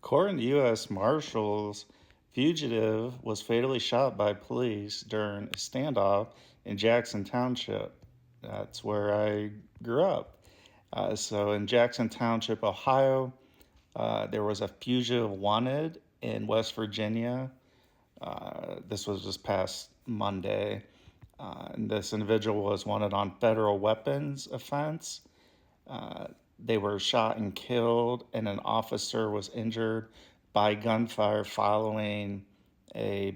According to U.S. Marshals, Fugitive was fatally shot by police during a standoff in Jackson Township. That's where I grew up. So in Jackson Township, Ohio, there was a fugitive wanted in West Virginia. This was just past Monday. And this individual was wanted on federal weapons offense. They were shot and killed, and an officer was injured by gunfire following a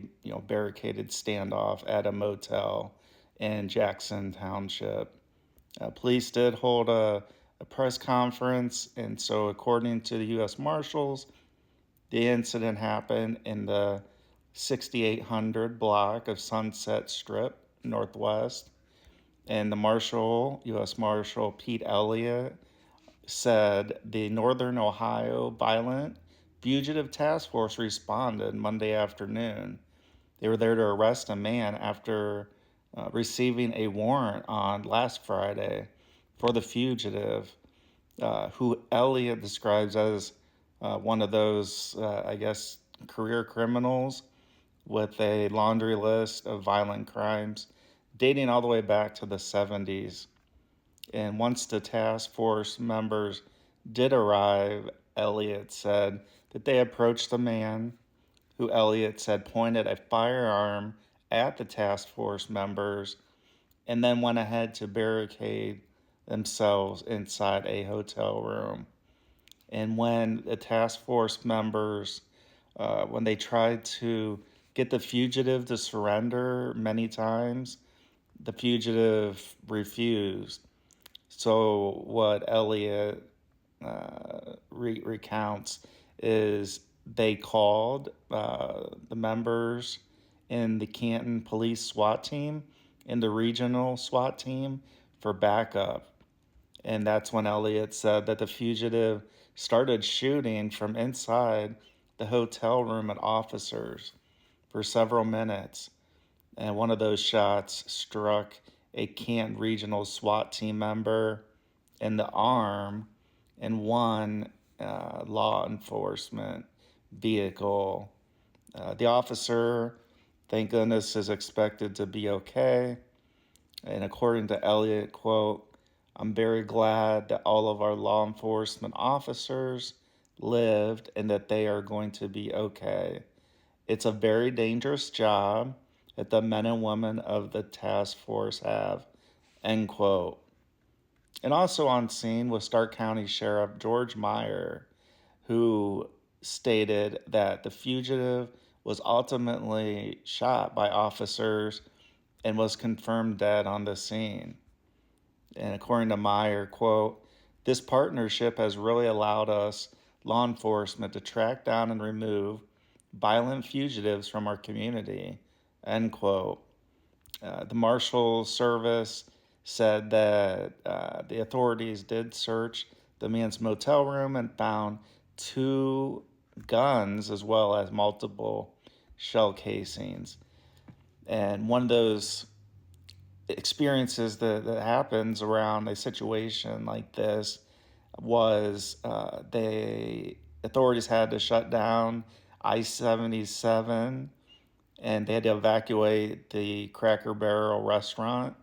barricaded standoff at a motel in Jackson Township. Police did hold a press conference, and so according to the U.S. Marshals, the incident happened in the 6800 block of Sunset Strip Northwest. And the U.S. Marshal Pete Elliott, said the Northern Ohio Violent Fugitive Task Force responded Monday afternoon. They were there to arrest a man after receiving a warrant on last Friday for the fugitive, who Elliott describes as one of those, I guess, career criminals with a laundry list of violent crimes dating all the way back to the 70s. And once the task force members did arrive, Elliott said that they approached the man who Elliott said pointed a firearm at the task force members and then went ahead to barricade themselves inside a hotel room. And when the task force members, when they tried to get the fugitive to surrender many times, the fugitive refused. So what Elliot recounts is they called the members in the Canton Police SWAT team and the regional SWAT team for backup. And that's when Elliot said that the fugitive started shooting from inside the hotel room at officers for several minutes. And one of those shots struck a Canton Regional SWAT team member in the arm, and one law enforcement vehicle. The officer, thank goodness, is expected to be okay. And according to Elliot, quote, I'm very glad that all of our law enforcement officers lived and that they are going to be okay. It's a very dangerous job that the men and women of the task force have, end quote. And also on scene was Stark County Sheriff George Meyer, who stated that the fugitive was ultimately shot by officers and was confirmed dead on the scene. And according to Meyer, quote, this partnership has really allowed us, law enforcement, to track down and remove violent fugitives from our community, end quote. The Marshal Service said that the authorities did search the man's motel room and found two guns as well as multiple shell casings. And one of those experiences that happens around a situation like this was the authorities had to shut down I-77 and they had to evacuate the Cracker Barrel restaurant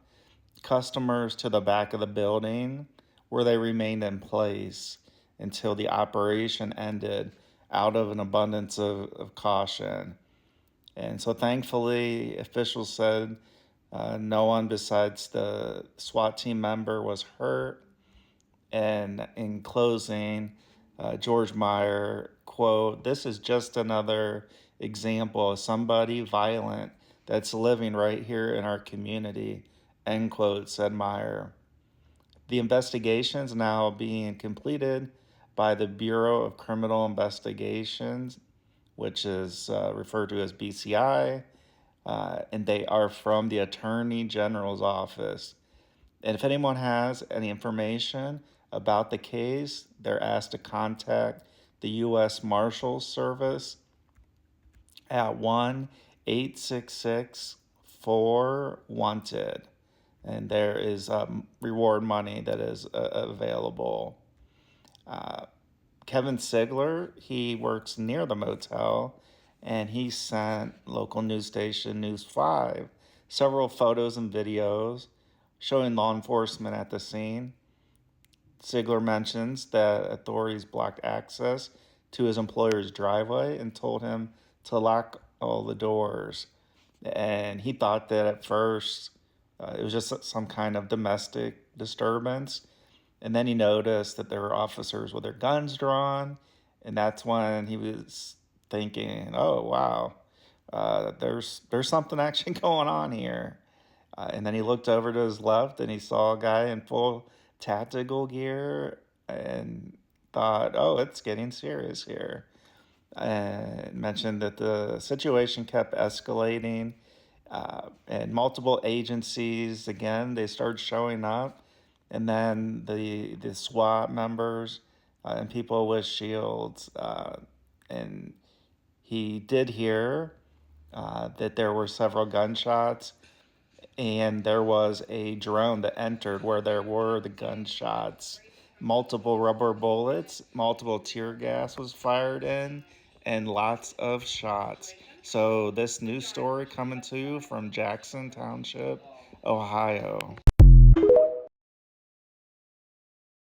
customers to the back of the building where they remained in place until the operation ended out of an abundance of caution. And so thankfully, officials said no one besides the SWAT team member was hurt. And in closing, George Meyer, quote, this is just another example of somebody violent that's living right here in our community, end quote, said Meyer. The investigation is now being completed by the Bureau of Criminal Investigations, which is referred to as BCI, and they are from the Attorney General's office. And if anyone has any information about the case, they're asked to contact the U.S. Marshals Service at 1-866-4-WANTED. And there is reward money that is available. Kevin Sigler, he works near the motel, and he sent local news station News 5 several photos and videos showing law enforcement at the scene. Sigler mentions that authorities blocked access to his employer's driveway and told him to lock all the doors. And he thought that at first it was just some kind of domestic disturbance. And then he noticed that there were officers with their guns drawn. And that's when he was thinking, oh, wow, there's something actually going on here. And then he looked over to his left and he saw a guy in full tactical gear and thought, oh, it's getting serious here. And mentioned that the situation kept escalating, and multiple agencies, again, they started showing up. And then the SWAT members and people with shields. And he did hear that there were several gunshots, and there was a drone that entered where there were the gunshots. Multiple rubber bullets, multiple tear gas was fired in, and lots of shots. So, this news story coming to you from Jackson Township, Ohio.